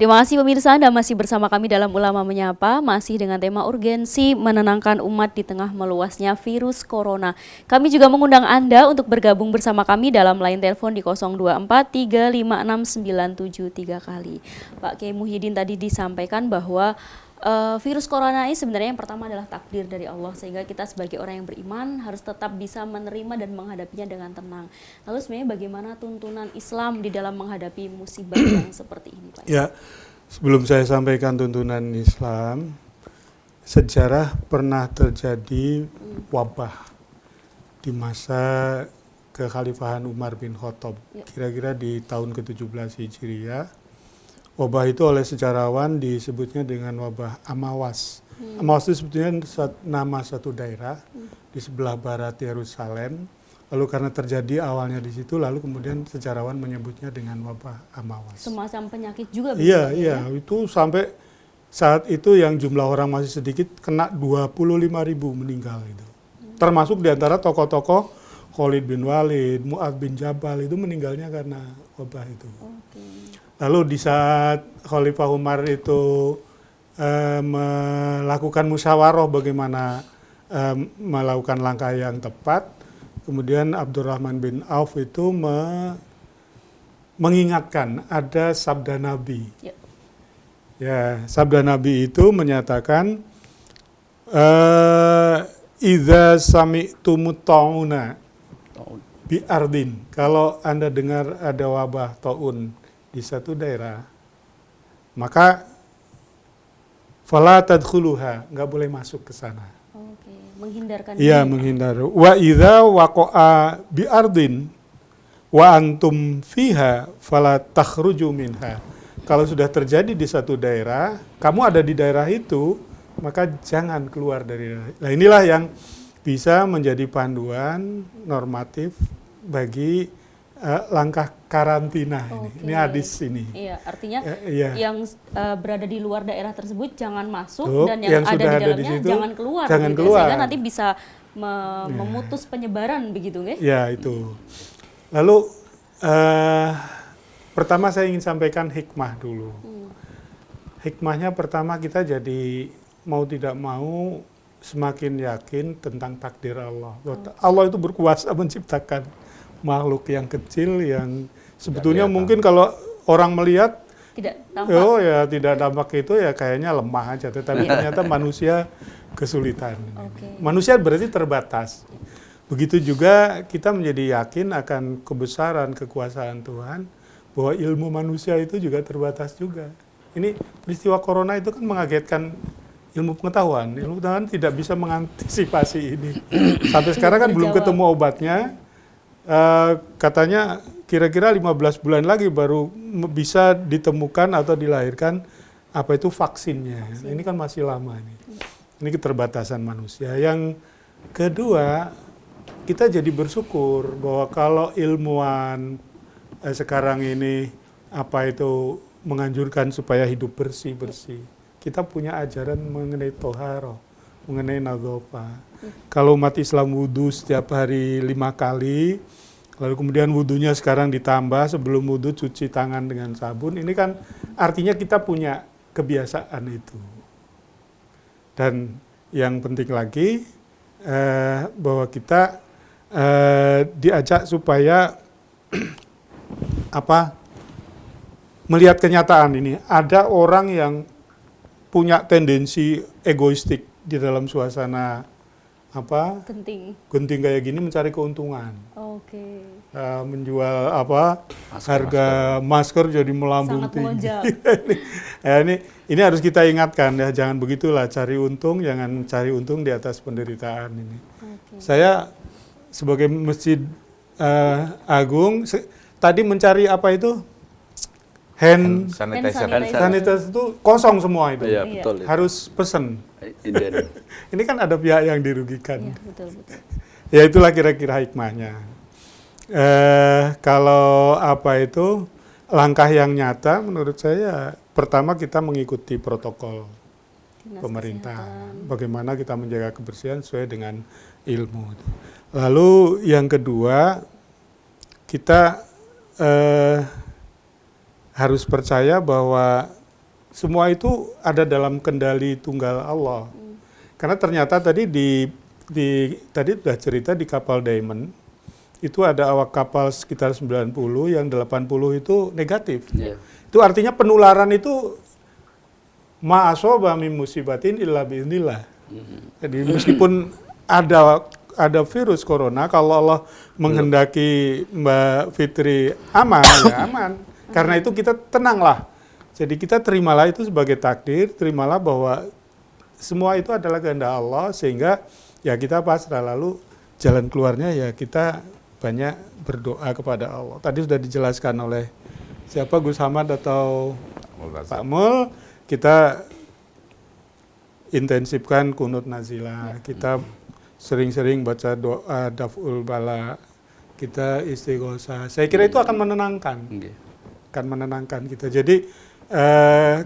Terima kasih pemirsa, Anda masih bersama kami dalam Ulama Menyapa, masih dengan tema urgensi menenangkan umat di tengah meluasnya virus corona. Kami juga mengundang Anda untuk bergabung bersama kami dalam line telepon di 024 356 973 kali. Pak Kiai Muhyiddin tadi disampaikan bahwa virus corona ini sebenarnya yang pertama adalah takdir dari Allah, sehingga kita sebagai orang yang beriman harus tetap bisa menerima dan menghadapinya dengan tenang. Lalu sebenarnya bagaimana tuntunan Islam di dalam menghadapi musibah yang seperti ini, Pak? Ya, sebelum saya sampaikan tuntunan Islam, sejarah pernah terjadi wabah di masa kekhalifahan Umar bin Khattab, kira-kira di tahun ke-17 Hijriah. Wabah itu oleh sejarawan disebutnya dengan wabah Amawas. Amawas itu sebetulnya nama satu daerah di sebelah barat Yerusalem. Lalu karena terjadi awalnya di situ, lalu kemudian sejarawan menyebutnya dengan wabah Amawas. Semacam penyakit juga. Iya, itu sampai saat itu yang jumlah orang masih sedikit, kena 25.000 meninggal itu. Termasuk di antara tokoh-tokoh Khalid bin Walid, Mu'adz bin Jabal itu meninggalnya karena wabah itu. Lalu di saat Khalifah Umar itu melakukan musyawarah bagaimana melakukan langkah yang tepat, kemudian Abdurrahman bin Auf itu mengingatkan ada sabda Nabi. Ya, sabda Nabi itu menyatakan idza sami'tumut ta'una bi ardin. Kalau Anda dengar ada wabah taun di satu daerah, maka fala tadkhuluha, nggak boleh masuk ke sana. Menghindarkan. Iya, menghindar. Wa idza waqa'a bi ardin wa antum fiha fala takhruju minha. Kalau sudah terjadi di satu daerah, kamu ada di daerah itu, maka jangan keluar dari daerah. Nah, inilah yang bisa menjadi panduan normatif bagi langkah karantina ini. Ini hadis ini. Iya, artinya yang berada di luar daerah tersebut jangan masuk, dan yang ada di dalamnya di situ, jangan keluar. Jangan gitu, keluar. Sehingga nanti bisa memutus penyebaran begitu, nggih? Ya, itu. Lalu pertama saya ingin sampaikan hikmah dulu. Hikmahnya pertama, kita jadi mau tidak mau semakin yakin tentang takdir Allah. Allah itu berkuasa menciptakan makhluk yang kecil yang sebetulnya mungkin kalau orang melihat tidak tampak. Tidak tampak itu ya kayaknya lemah aja, tetapi ternyata manusia kesulitan. Manusia berarti terbatas. Begitu juga kita menjadi yakin akan kebesaran kekuasaan Tuhan, bahwa ilmu manusia itu juga terbatas juga. Ini peristiwa corona itu kan mengagetkan ilmu pengetahuan. Ilmu pengetahuan tidak bisa mengantisipasi ini. Sampai sekarang kan belum ketemu obatnya. Katanya kira-kira 15 bulan lagi baru bisa ditemukan atau dilahirkan apa itu vaksinnya. Ini kan masih lama ini. Ini keterbatasan manusia. Yang kedua, kita jadi bersyukur bahwa kalau ilmuwan sekarang ini apa itu menganjurkan supaya hidup bersih-bersih. Kita punya ajaran mengenai toharoh, mengenai nadhofah. Kalau umat Islam wudhu setiap hari 5 kali, lalu kemudian wudhunya sekarang ditambah, sebelum wudhu cuci tangan dengan sabun, ini kan artinya kita punya kebiasaan itu. Dan yang penting lagi, bahwa kita diajak supaya melihat kenyataan ini. Ada orang yang punya tendensi egoistik di dalam suasana genting kayak gini, mencari keuntungan. Menjual harga masker jadi melambung tinggi. Ini harus kita ingatkan ya, jangan begitulah, cari untung, jangan cari untung di atas penderitaan ini. Saya sebagai Masjid Agung tadi mencari apa itu? Hand sanitizer itu kosong semua itu. Iya, betul. Harus pesen. Ini kan ada pihak yang dirugikan. Iya, betul. Ya itulah kira-kira hikmahnya. Kalau langkah yang nyata menurut saya, pertama kita mengikuti protokol pemerintah. Bagaimana kita menjaga kebersihan sesuai dengan ilmu. Lalu yang kedua, kita harus percaya bahwa semua itu ada dalam kendali tunggal Allah. Karena ternyata tadi tadi sudah cerita di kapal Diamond itu ada awak kapal sekitar 90, yang 80 itu negatif. Itu artinya penularan itu ma'asoba min musibatin illa bi'idznillah. Jadi meskipun ada virus corona, kalau Allah menghendaki Mbak Fitri aman, ya aman. Karena itu kita tenanglah. Jadi kita terimalah itu sebagai takdir, terimalah bahwa semua itu adalah kehendak Allah, sehingga ya kita pasrah, lalu jalan keluarnya ya kita banyak berdoa kepada Allah. Tadi sudah dijelaskan oleh siapa, Gus Hamad atau Pak Mul, kita intensifkan kunut nazilah, kita sering-sering baca doa daf'ul bala, kita istighosah. Saya kira itu akan menenangkan kita. Jadi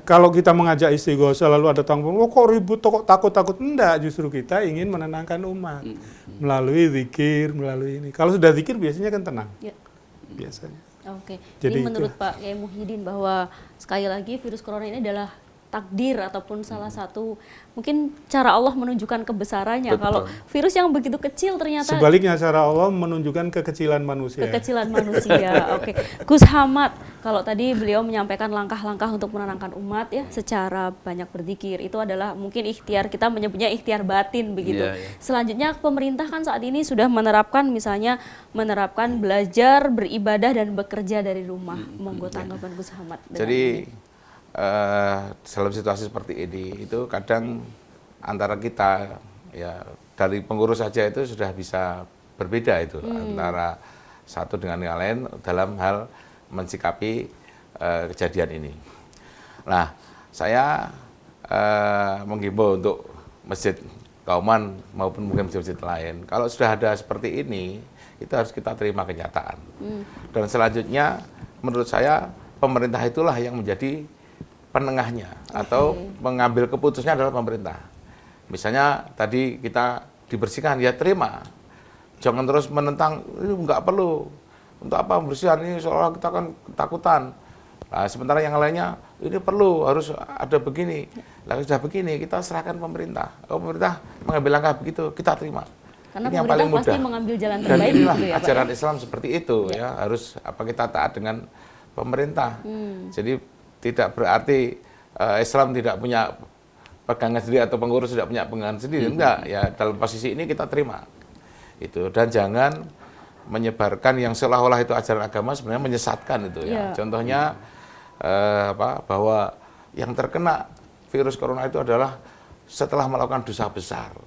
kalau kita mengajak istighosah lalu ada tanggung, kok ribut, kok takut-takut, enggak, justru kita ingin menenangkan umat melalui zikir, melalui ini. Kalau sudah zikir biasanya kan tenang. Biasanya. Oke. Jadi ini menurut Pak Kiai Muhyiddin bahwa sekali lagi virus corona ini adalah takdir ataupun salah satu mungkin cara Allah menunjukkan kebesarannya. Betul. Kalau virus yang begitu kecil ternyata sebaliknya cara Allah menunjukkan kekecilan manusia. Kekecilan manusia. Oke. Gus Hamad, kalau tadi beliau menyampaikan langkah-langkah untuk menenangkan umat ya secara banyak berzikir, itu adalah mungkin ikhtiar, kita menyebutnya ikhtiar batin begitu. Selanjutnya pemerintah kan saat ini sudah menerapkan menerapkan belajar, beribadah dan bekerja dari rumah. Monggo tanggapan Gus Hamad. Jadi dalam situasi seperti ini itu kadang antara kita ya dari pengurus saja itu sudah bisa berbeda itu antara satu dengan yang lain dalam hal mensikapi kejadian ini. Nah, saya menghimbau untuk masjid Kauman maupun mungkin masjid lain, kalau sudah ada seperti ini itu harus kita terima kenyataan. Dan selanjutnya menurut saya pemerintah itulah yang menjadi penengahnya atau mengambil keputusannya adalah pemerintah. Misalnya tadi kita dibersihkan, ya terima. Jangan terus menentang, ini nggak perlu. Untuk apa membersihkan ini, seolah kita kan ketakutan. Nah, sementara yang lainnya, ini perlu, harus ada begini. Lalu sudah begini, kita serahkan pemerintah. Kalau pemerintah mengambil langkah begitu, kita terima. Karena ini yang paling mudah. pasti mengambil jalan Dan terbaik inilah gitu ya, ajaran Pak. Islam seperti itu ya, harus kita taat dengan pemerintah. Jadi tidak berarti Islam tidak punya pegangan sendiri atau pengurus tidak punya pegangan sendiri, enggak ya, dalam posisi ini kita terima itu. Dan jangan menyebarkan yang seolah-olah itu ajaran agama, sebenarnya menyesatkan itu ya. Contohnya bahwa yang terkena virus corona itu adalah setelah melakukan dosa besar.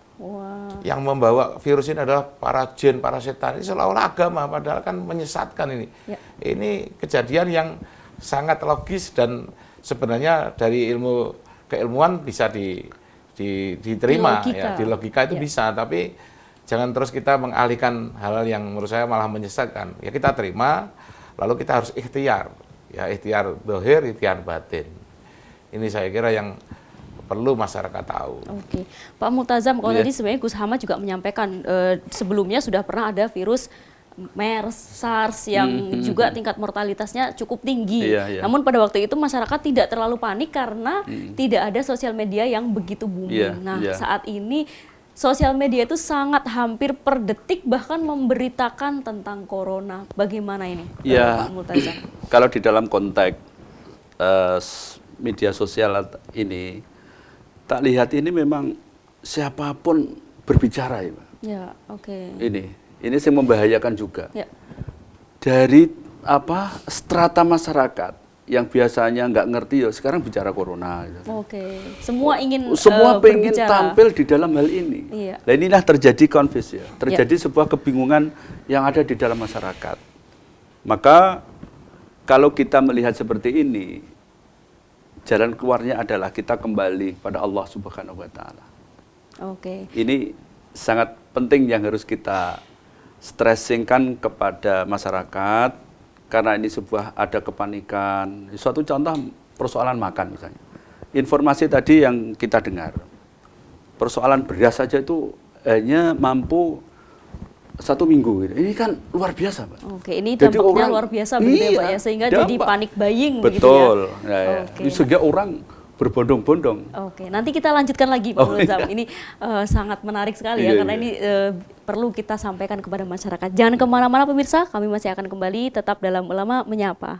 Yang membawa virus ini adalah para jin, para setan. Ini seolah-olah agama, padahal kan menyesatkan ini. Ini kejadian yang sangat logis dan sebenarnya dari keilmuan bisa diterima, di logika itu bisa, tapi jangan terus kita mengalihkan hal-hal yang menurut saya malah menyesatkan. Ya kita terima, lalu kita harus ikhtiar, ya ikhtiar zahir, ikhtiar batin. Ini saya kira yang perlu masyarakat tahu. Oke, Pak Multazam, kalau tadi sebenarnya Gus Hamad juga menyampaikan sebelumnya sudah pernah ada virus MERS, SARS yang juga tingkat mortalitasnya cukup tinggi. Namun pada waktu itu masyarakat tidak terlalu panik karena tidak ada sosial media yang begitu booming. Saat ini sosial media itu sangat hampir per detik bahkan memberitakan tentang corona. Bagaimana ini, Pak Multazam? Kalau di dalam konteks media sosial ini, tak lihat ini memang siapapun berbicara ya, Pak. Ini yang membahayakan juga. Dari strata masyarakat yang biasanya nggak ngerti ya sekarang bicara corona. Semua ingin pengen tampil di dalam hal ini. Nah, inilah terjadi confuse ya, terjadi sebuah kebingungan yang ada di dalam masyarakat. Maka kalau kita melihat seperti ini, jalan keluarnya adalah kita kembali pada Allah Subhanahu Wa Taala. Ini sangat penting yang harus kita stressingkan kepada masyarakat, karena ini ada kepanikan. Suatu contoh persoalan makan misalnya. Informasi tadi yang kita dengar, persoalan beras saja itu hanya mampu 1 minggu. Ini kan luar biasa, Pak. Ini dampaknya luar biasa begitu ya, Pak ya, sehingga jadi panik buying betul. Begitu ya. Sehingga orang berbondong-bondong. Oke, nanti kita lanjutkan lagi Pak Mulzam. Iya. Ini sangat menarik sekali Iya, ya, karena iya. ini perlu kita sampaikan kepada masyarakat. Jangan kemana-mana pemirsa, kami masih akan kembali tetap dalam Ulama Menyapa.